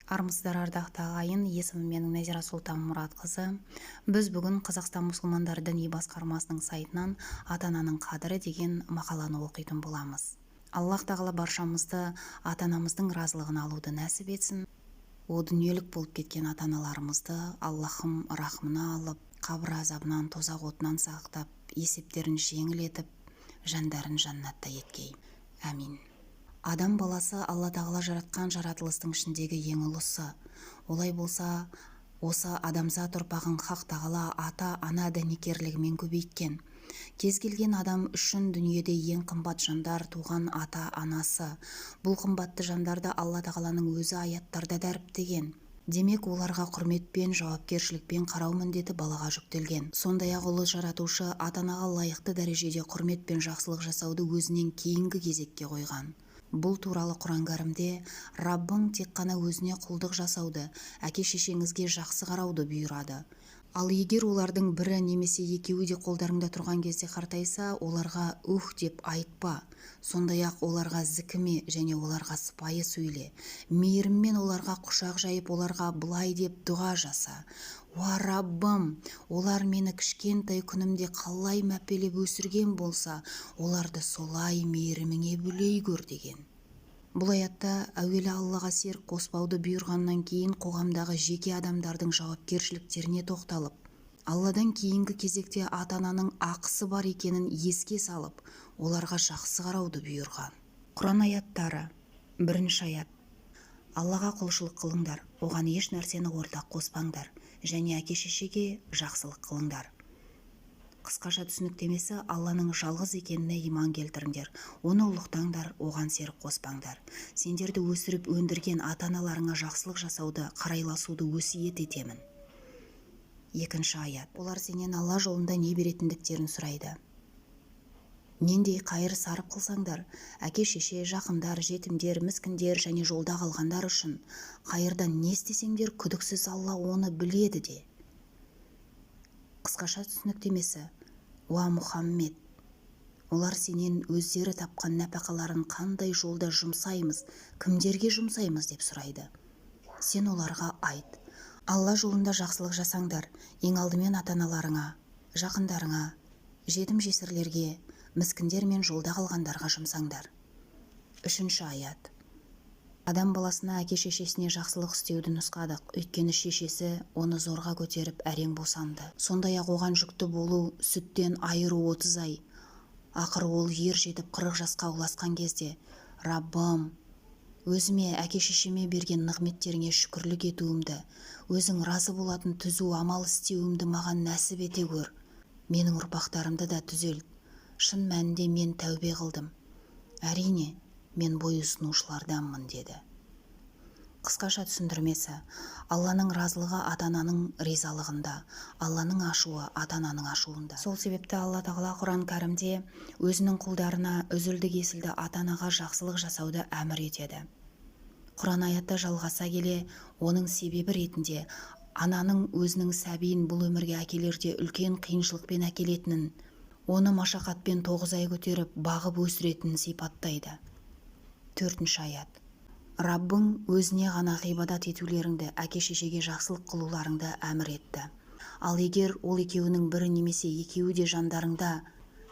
Армысыздар ардақты ағайын, есімім менің Назира Сұлтан Мұратқызы. Біз бүгін Қазақстан мұсылмандар діни басқармасының сайтынан ата-ананың қадірі деген мақаланы оқитын боламыз. Аллах тағала баршамызды ата-анамыздың разылығын алуды нәсіп етсін. О дүниелік болып кеткен ата-аналарымызды Аллахым рахмына алып, қабір азабынан, тозақ отынан сақтап, есептерін жеңіл етіп, жандарын жаннатта еткей. Әмин. Адам баласы Алла тағала жаратқан жаратылыстың ішіндегі ең ұлысы. Олай болса, осы адамзат ұрпағын хақ тағала ата-ана дәнекерлігімен көбейткен. Кез келген адам үшін дүниеде ең қымбат жандар туған ата-анасы. Бұл қымбатты жандарды Алла тағаланың өзі аяттарда дәріптеген. Демек, оларға құрметпен, жауапкершілікпен қарау міндеті балаға жүктелген. Сондай-ақ ұлы жаратушы ата-анаға лайықты дәрежеде құрмет пен жақсылық жасауды өзінен кейінгі кезекке қойған. Бұл туралы Құран кәрімде Раббың тек қана өзіне құлдық жасауды, әке-шешеңізге жақсы қарауды бұйырады. Ал егер олардың бірі немесе екеуі де қолдарыңда тұрған кезде қартайса, оларға деп айтпа. Сондай-ақ оларға зікіме және оларға сыпайы сөйле. Мейіріммен оларға құшақ жайып, оларға былай деп дұға жаса. Уа Раббым, олар мені кішкентай күнімде қалай мәпелеп өсірген болса, оларды солай мейіріміңе бөлей көр деген. Бұл аятта әуелі Аллаға серік қоспауды бұйырғаннан кейін қоғамдағы жеке адамдардың жауапкершіліктеріне тоқталып, Алладан кейінгі кезекте ата-ананың ақысы бар екенін еске салып, оларға жақсы қарауды бұйырған. Құран аяттары. 1-ші аят. Аллаға құлшылық қылыңдар, оған еш нәрсені ортақ қоспаңдар, және әке-шешеге жақсылық қылыңдар. Қысқаша түсініктемесі: Алланың жалғыз екеніне иман келтіріңдер, оны ұлықтаңдар, оған серік қоспаңдар. Сендерді өсіріп өндірген ата-аналарыңа жақсылық жасауды, қарайласуды өсиет етемін. 2-ші аят. Олар сенен Алла жолында не беретіндіктерін сұрайды. Нендей қайыр сарып қылсаңдар, әке-шеше, жақындар, жетімдер, міскіндер және жолда қалғандар үшін қайырдан не істесеңдер, күдіксіз Алла оны біледі де. Қысқаша түсініктемесі: Уа Мұхаммед, олар сенен өздері тапқан нәпақаларын қандай жолда жұмсаймыз, кімдерге жұмсаймыз деп сұрайды. Сен оларға айт: Алла жолында жақсылық жасаңдар, ең алдымен ата-аналарыңа, жақындарыңа, жетім-жесірлерге, міскіндер мен жолда қалғандарға жұмсаңдар. 3-ші аят. Адам баласына әке-шешесіне жақсылық істеуді нұсқадық, өйткені шешесі оны зорға көтеріп әрең босанды. Сондай-ақ оған жүкті болу, сүттен айыру 30 ай. Ақыры ол ер жетіп 40 жасқа ұласқан кезде: Раббым, өзіме, әке-шешеме берген нығметтеріңе шүкірлік етуімді, өзің разы болатын түзу амал істеуімді маған нәсіп ете көр. Менің ұрпақтарымды да түзел. Шын мәнінде мен тәубе қылдым. Әрине, мен бойұсынушыларданмын деді. Қысқаша түсіндірмесі: Алланың разылығы ата-ананың ризалығында, Алланың ашуы ата-ананың ашуында. Сол себепті Алла тағала Құран кәрімде өзінің құлдарына үзілді-кесілді ата-анаға жақсылық жасауды әмір етеді. Құран аятта жалғаса келе, оның себебі ретінде ананың өзінің сәбиін бұл өмірге әкелерде үлкен қиыншылықпен әкелетінін, оны машақатпен 9 ай көтеріп бағып өсіретінін сипаттайды. 4-ші аят. Раббың өзіне ғана ғибадат етулеріңді, әке-шешеге жақсылық қылуларыңды әмір етті. Ал егер ол екеуінің бірі немесе екеуі де жандарыңда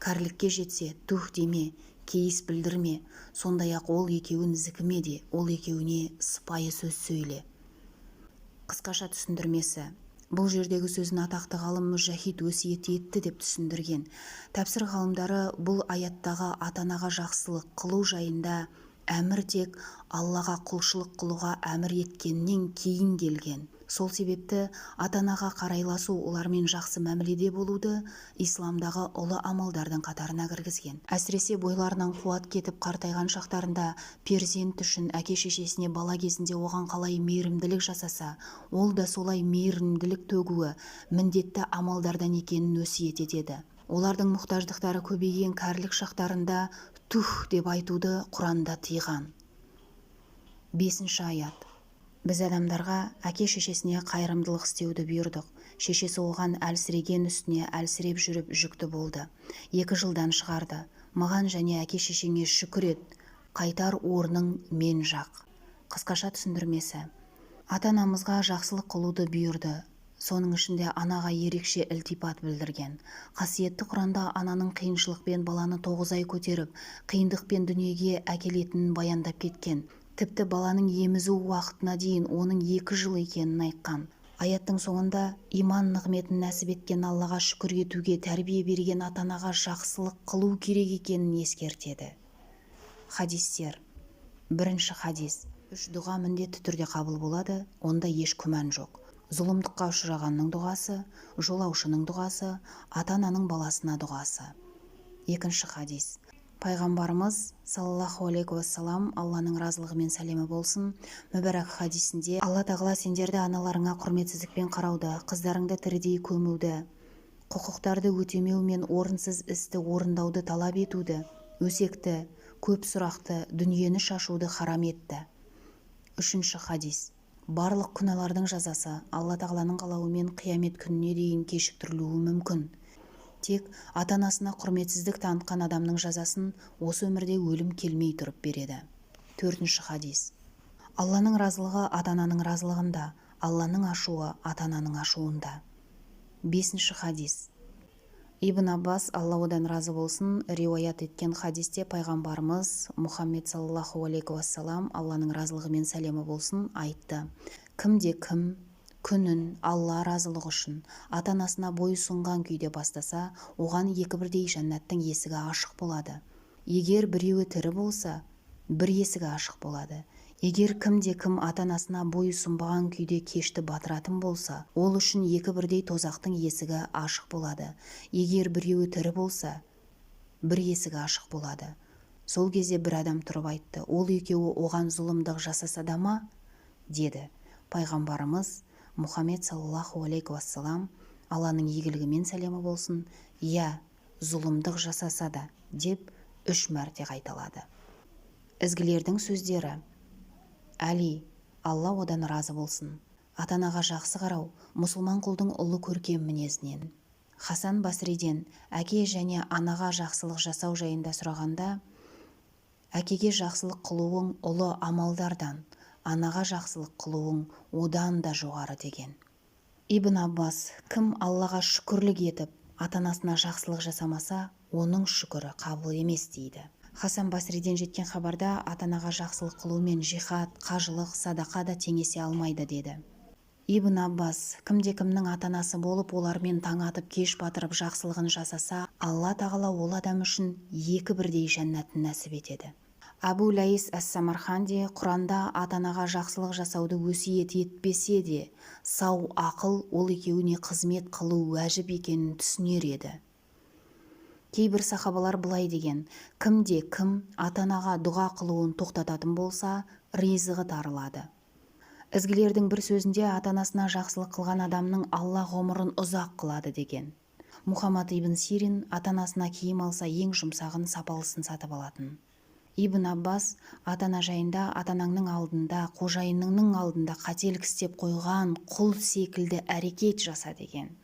кәрілікке жетсе, деме, кейіс білдірме. Сондай-ақ ол екеуін зікіме де, ол екеуіне сыпайы сөз сөйле. Қысқаша түсіндірмесі: бұл жердегі сөзін атақты ғалым Мұжахид өсиет етті деп түсіндірген. Тәпсір ғалымдары бұл аяттағы ата-анаға жақсылық қылу жайында әмір тек Аллаға құлшылық қылуға әмір еткеннен кейін келген. Сол себепті ата-анаға қарайласу, олармен жақсы мәміледе болуды исламдағы ұлы амалдардың қатарына кіргізген. Әсіресе бойларынан қуат кетіп қартайған шақтарында перзент үшін әке-шешесіне бала кезінде оған қалай мейірімділік жасаса, ол да солай мейірімділік төгуі міндетті амалдардан екенін өсиет етеді. Олардың мұқтаждықтары көбейген кәрілік шақтарында деп айтуды Құранда тыйған. 5-ші аят. Біз адамдарға әке-шешесіне қайырымдылық істеуді бұйырдық. Шешесі оған әлсіреген үстіне әлсіреп жүріп жүкті болды. 2 жылдан шығарды. Маған және әке-шешеңе шүкір ет. Қайтар орның мен жақ. Қысқаша түсіндірмесі: Ата-анамызға жақсылық қылуды бұйырды. Соның ішінде анаға ерекше ілтипат білдірген. Қасиетті Құранда ананың қиыншылықпен баланы 9 ай көтеріп, қиындықпен дүниеге әкелетінін баяндап кеткен. Тіпті баланың емізу уақытына дейін оның 2 жыл екенін айтқан. Аяттың соңында иман нығметін нәсіп еткен Аллаға шүкір етуге, тәрбие берген ата-анаға жақсылық қылу керек екенін ескертеді. Хадистер. Бірінші хадис. 3 дұға міндетті түрде қабыл болады, онда еш күмән жоқ. Зұлымдыққа ұшырағанның дұғасы, жолаушының дұғасы, ата-ананың баласына дұғасы. Екінші хадис. Пайғамбарымыз саллаллаху алейхи уассалам, Алланың разылығы мен сәлемі болсын, мүбәрак хадисінде Алла тағала сендерді аналарыңа құрметсіздікпен қарауды, қыздарыңды тірідей көмуді, құқықтарды өтемеу мен орынсыз істі орындауды талап етуді, өсекті, көп сұрақты, дүниені шашуды харам етті. Үшінші хадис. Барлық күнәлардың жазасы Алла тағаланың қалауымен қиямет күніне дейін кешіктірілуі мүмкін. Тек ата-анасына құрметсіздік танытқан адамның жазасын осы өмірде өлім келмей тұрып береді. Төртінші хадис. Алланың разылығы ата-ананың разылығында, Алланың ашуы ата-ананың ашуында. Бесінші хадис. Ибн Аббас, Алла одан разы болсын, риуаят еткен хадисте пайғамбарымыз Мұхаммед саллаллаху алейхи уассалам, Алланың разылығы мен сәлемі болсын, айтты: кім күнін Алла разылығы үшін ата-анасына бойұсынған күйде бастаса, оған 2 бірдей жәннаттың есігі ашық болады. Егер біреуі тірі болса, бір есігі ашық болады. Егер кім ата-анасына бойұсынбаған күйде кешті батыратын болса, ол үшін 2 бірдей тозақтың есігі ашық болады. Егер біреуі тірі болса, бір есігі ашық болады. Сол кезде бір адам тұрып айтты: ол екеуі оған зұлымдық жасаса да ма? Деді. Пайғамбарымыз Мұхаммед саллаллаху алейхи уассалам, Алланың игілігі мен сәлемі болсын, иә, зұлымдық жасаса да, деп 3 мәрте қайталады. Ізгілердің сөздері. Әли, Алла одан разы болсын. Ата-анаға жақсы қарау мұсылман құлдың ұлы көркем мінезінен. Хасан Басриден әке және анаға жақсылық жасау жайында сұрағанда, әкеге жақсылық қылуың ұлы амалдардан, анаға жақсылық қылуың одан да жоғары деген. Ибн Аббас, кім Аллаға шүкірлік етіп, ата-анасына жақсылық жасамаса, оның шүкірі қабыл емес дейді. Хасан Басриден жеткен хабарда ата-анаға жақсылық қылумен жихад, қажылық, садақа да теңесе алмайды деді. Ибн Аббас, кімде-кімнің ата-анасы болып, олармен таң атып кеш батырып жақсылығын жасаса, Алла тағала ол адам үшін 2 бірдей жәннатын нәсіп етеді. Абу Лайс әс-Самарханди Құранда ата-анаға жақсылық жасауды өсиет етпесе де, сау ақыл ол екеуіне қызмет қылу уәжіп екенін түсінер еді. Кейбір сахабалар былай деген: кім ата-анаға дұға қылуын тоқтататын болса, ризығы тарылады. Ізгілердің бір сөзінде ата-анасына жақсылық қылған адамның Алла ғұмырын ұзақ қылады деген. Мұхаммад ибн Сирин ата-анасына киім алса, ең жұмсағын, сапалысын сатып алатын. Ибн Аббас ата-ана жайында ата-анаңның алдында, қожайыныңның алдында қателік істеп қойған құл секілді әрекет жаса деген.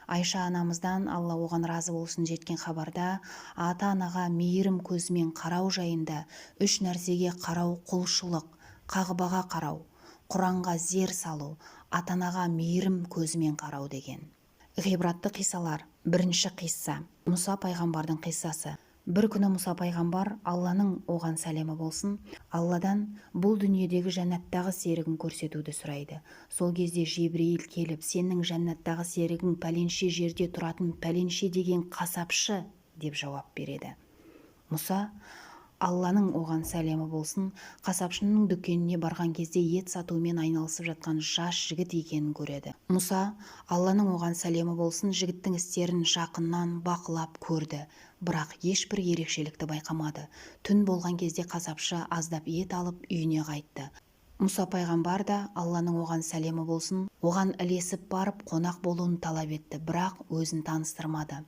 Айша анамыздан, Алла оған разы болсын, жеткен хабарда ата-анаға мейірім көзімен қарау жайында 3 нәрсеге қарау құлшылық, қағбаға қарау, Құранға зер салу, ата-анаға мейірім көзімен қарау деген. Ғибратты қиссалар. Бірінші қисса. Мұса пайғамбардың қиссасы. Бір күні Мұса пайғамбар, Алланың оған сәлемі болсын, Алладан бұл дүниедегі жәннаттағы серігін көрсетуді сұрайды. Сол кезде Жебірейіл келіп, сенің жәннаттағы серігің пәленше жерде тұратын пәленше деген қасапшы деп жауап береді. Мұса, Алланың оған сәлемі болсын, қасапшының дүкеніне барған кезде ет сатумен айналысып жатқан жас жігіт екенін көреді. Мұса, Алланың оған сәлемі болсын, жігіттің істерін жақыннан бақылап көрді, бірақ ешбір ерекшелікті байқамады. Түн болған кезде қасапшы аздап ет алып үйіне қайтты. Мұса пайғамбар да, Алланың оған сәлемі болсын, оған ілесіп барып қонақ болуын талап етті, бірақ өзін таныстырмады.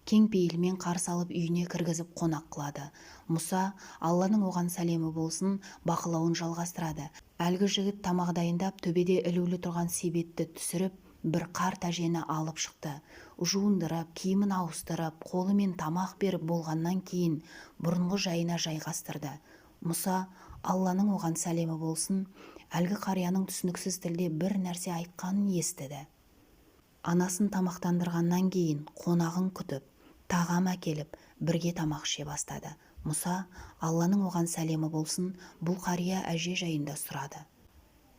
Кең пейілмен қарсы алып үйіне кіргізіп қонақ қылады. Мұса, Алланың оған сәлемі болсын, бақылауын жалғастырады. Әлгі жігіт тамақ дайындап, төбеде ілулі тұрған себетті түсіріп, бір қарт әжені алып шықты. Жуындырып, киімін ауыстырып, қолымен тамақ беріп болғаннан кейін бұрынғы жайына жайғастырды. Мұса, Алланың оған сәлемі болсын, әлгі қарияның түсініксіз тілде бір нәрсе айтқанын естіді. Анасын тамақтандырғаннан кейін қонағын күтіп, тағам әкеліп, бірге тамақ іше бастады. Мұса, Алланың оған сәлемі болсын, бұл қария әже жайында сұрады.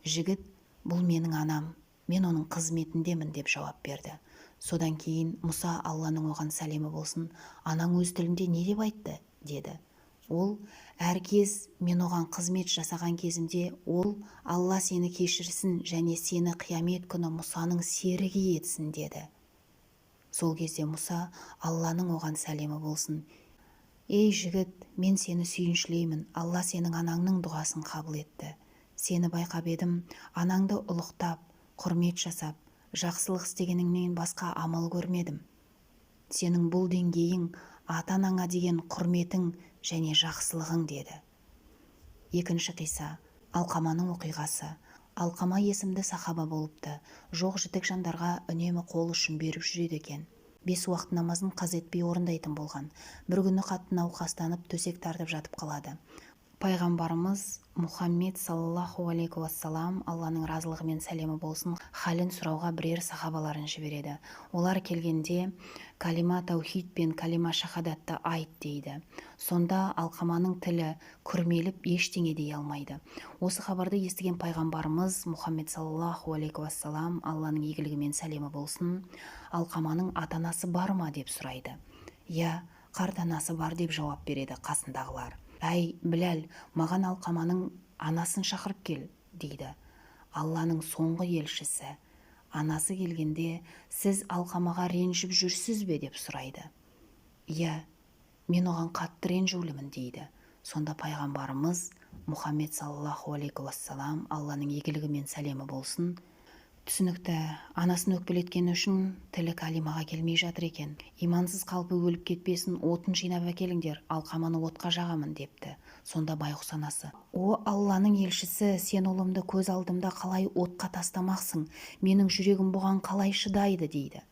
Жігіт, бұл менің анам, мен оның қызметіндемін деп жауап берді. Содан кейін Мұса, Алланың оған сәлемі болсын, анаң өз тілінде не деп айтты, деді. Ол, әркез мен оған қызмет жасаған кезімде, ол Алла сені кешірсін және сені қиямет күні Мұсаның серігі етсін, деді. Сол кезде Мұса, Алланың оған сәлемі болсын, ей жігіт, мен сені сүйіншілеймін, Алла сенің анаңның дұғасын қабыл етті. Сені байқап едім, анаңды ұлықтап, құрмет жасап, жақсылық істегеніңнен басқа амал көрмедім. Сенің бұл деңгейің ата-анаңа деген құрметің және жақсылығың, деді. Екінші қисса, Алқаманың оқиғасы. Алқама есімді сахаба болыпты. Жоқ-жітік жандарға үнемі қол ұшын беріп жүреді екен. 5 уақыт намазын қаз етпей орындайтын болған. Бір күні қатты науқастанып төсек тартып жатып қалады. Пайғамбарымыз Мұхаммед саллаллаху алейхи уассалам, Алланың разылығы мен сәлемі болсын, халін сұрауға бірер сахабаларын жібереді. Олар келгенде калима таухид пен калима шахадатты айт дейді. Сонда Алқаманың тілі күрмеліп ештеңе дей алмайды. Осы хабарды естіген пайғамбарымыз Мұхаммед саллаллаху алейхи уассалам, Алланың игілігі мен сәлемі болсын, Алқаманың ата-анасы бар ма деп сұрайды. Я, қарт анасы бар деп жауап береді қасындағылар. Әй, Біләл, маған Алқаманың анасын шақырып кел, дейді. Алланың соңғы елшісі. Анасы келгенде, сіз Алқамаға ренжіп жүрсіз бе деп сұрайды. Я, мен оған қатты ренжулімін, дейді. Сонда пайғамбарымыз Мұхаммед саллаллаху алейхи уассалам, Алланың игілігі мен сәлемі болсын, түсінікті, анасын өкпелеткені үшін тілі калимаға келмей жатыр екен. Имансыз қалпы өліп кетпесін, отын жинап әкеліңдер, Алқаманы отқа жағамын, депті. Сонда байғұс анасы: о Алланың елшісі, сен ұлымды көз алдымда қалай отқа тастамақсың? Менің жүрегім бұған қалай шыдайды, дейді.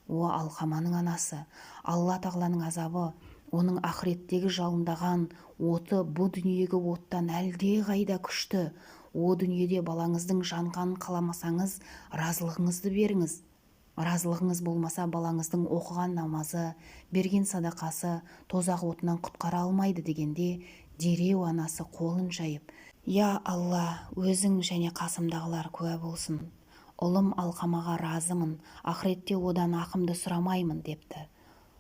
О Алқаманың анасы, Алла тағаланың азабы, оның ақыреттегі жалындаған оты бұл дүниеге оттан әлде қайда күшті. О дүниеде балаңыздың жанғанын қаламасаңыз, разылығыңызды беріңіз. Разылығыңыз болмаса, балаңыздың оқыған намазы, берген садақасы тозақ отынан құтқара алмайды, дегенде дереу анасы қолын жайып: я Алла, өзің және қасымдағылар куә болсын. Ұлым Алқамаға разымын, ақыретте одан ақымды сұрамаймын, депті.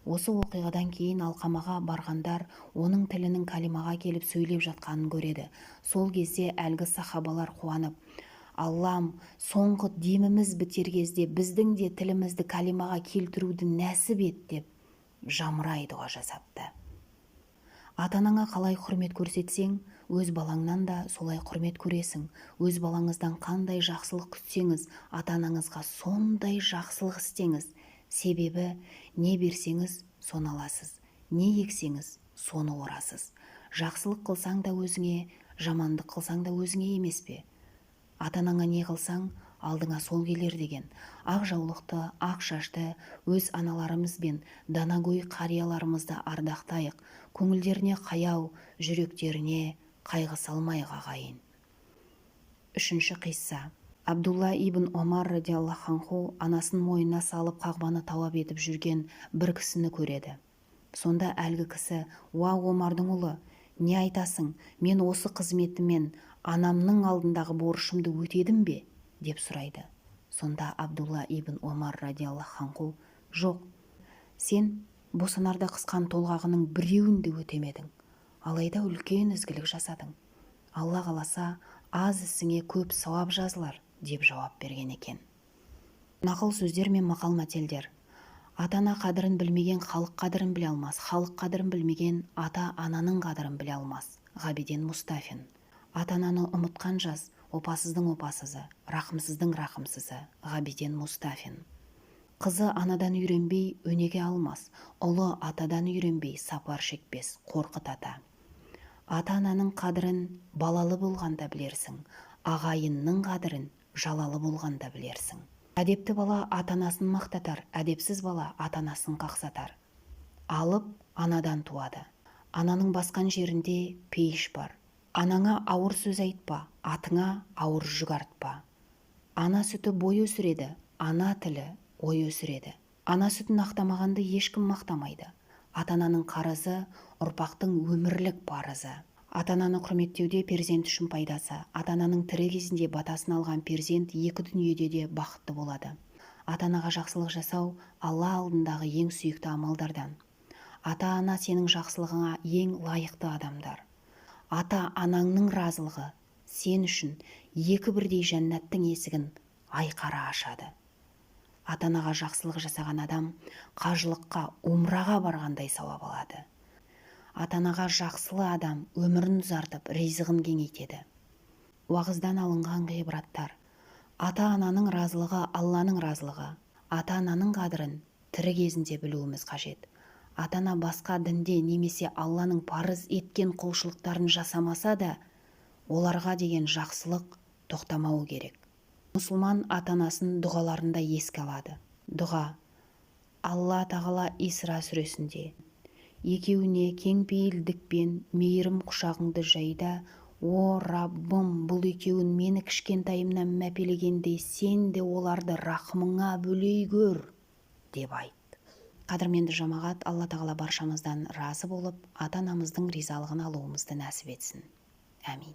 Осы оқиғадан кейін Алқамаға барғандар оның тілінің калимаға келіп сөйлеп жатқанын көреді. Сол кезде әлгі сахабалар қуанып: Аллам, соңғы деміміз бітер кезде біздің де тілімізді калимаға келтіруді нәсіп ет, деп жамырай дұға жасапты. Ата-анаңа қалай құрмет көрсетсең, өз балаңнан да солай құрмет көресің. Өз балаңыздан қандай жақсылық күтсеңіз, ата-анаңызға сондай жақсылық істеңіз. Себебі, не берсеңіз, соны аласыз, не ексеңіз, соны орасыз. Жақсылық қылсаң да өзіңе, жамандық қылсаң да өзіңе емес пе? Ата-анаңа не қылсаң, алдыңа сол келер, деген. Ақ жаулықты, ақ шашты өз аналарымыз бен данагөй қарияларымызды ардақтайық. Көңілдеріне қаяу, жүректеріне қайғы салмайық, ағайын. Үшінші қисса. Абдулла ибн Омар радиаллаху анху анасын мойнына салып қағбаны талап етіп жүрген бір кісіні көреді. Сонда әлгі кісі: уа Омардың ұлы, не айтасың, мен осы қызметімен анамның алдындағы борышымды өтедім бе, деп сұрайды. Сонда Абдулла ибн Омар радиаллаху анху: жоқ, сен босанарда қысқан толғағының біреуін де өтемедің, алайда үлкен ізгілік жасадың. Алла қаласа, аз ісіңе көп сауап жазылар, деп жауап берген екен. Нақыл сөздер мен мақал-мәтелдер. Ата-ана қадірін білмеген халық қадірін біле алмас, халық қадірін білмеген ата-ананың қадірін біле алмас. Ғабиден Мұстафин. Ата-ананы ұмытқан жас опасыздың опасызы, рақымсыздың рақымсызы. Ғабиден Мұстафин. Қызы анадан үйренбей өнеге алмас, ұлы атадан үйренбей сапар шекпес, Қорқыт ата. Ата-ананың қадірін балалы болғанда білерсің, ағайынның қадірін жалалы болғанда білерсің. Әдепті бала ата-анасын мақтатар, әдепсіз бала ата-анасын қақсатар. Алып анадан туады. Ананың басқан жерінде пейіш бар. Анаңа ауыр сөз айтпа, атыңа ауыр жүк артпа. Ана сүті бой өсіреді, ана тілі ой өсіреді. Ана сүтін ақтамағанды ешкім мақтамайды. Ата-ананың қарызы ұрпақтың өмірлік парызы. Ата-ананы құрметтеуде перзент үшін пайдасы. Ата-ананың тірі кезінде батасын алған перзент екі дүниеде де бақытты болады. Ата-анаға жақсылық жасау Алла алдындағы ең сүйікті амалдардан. Ата-ана сенің жақсылығыңа ең лайықты адамдар. Ата-анаңның разылығы сен үшін екі бірдей жәннаттың есігін айқара ашады. Ата-анаға жақсылық жасаған адам қажылыққа, умраға барғандай сауап алады. Ата-анаға жақсылы адам өмірін ұзартып, ризығын кеңейтеді. Уағыздан алынған ғибраттар. Ата-ананың разылығы Алланың разылығы. Ата-ананың қадірін тірі кезінде білуіміз қажет. Ата-ана басқа дінде немесе Алланың парыз еткен құлшылықтарын жасамаса да, оларға деген жақсылық тоқтамауы керек. Мұсылман ата-анасын дұғаларында еске алады. Дұға. Алла тағала Исра сүресінде: екеуіне кең пейілдікпен мейірім құшағыңды жайда, о Раббым, бұл екеуін мені кішкентайымнан мәпелегенде сен де оларды рахымыңа бөлей көр, деп айт. Қадірменді жамағат, Алла тағала баршамыздан разы болып, ата-анамыздың ризалығын алуымызды нәсіп етсін. Әмин.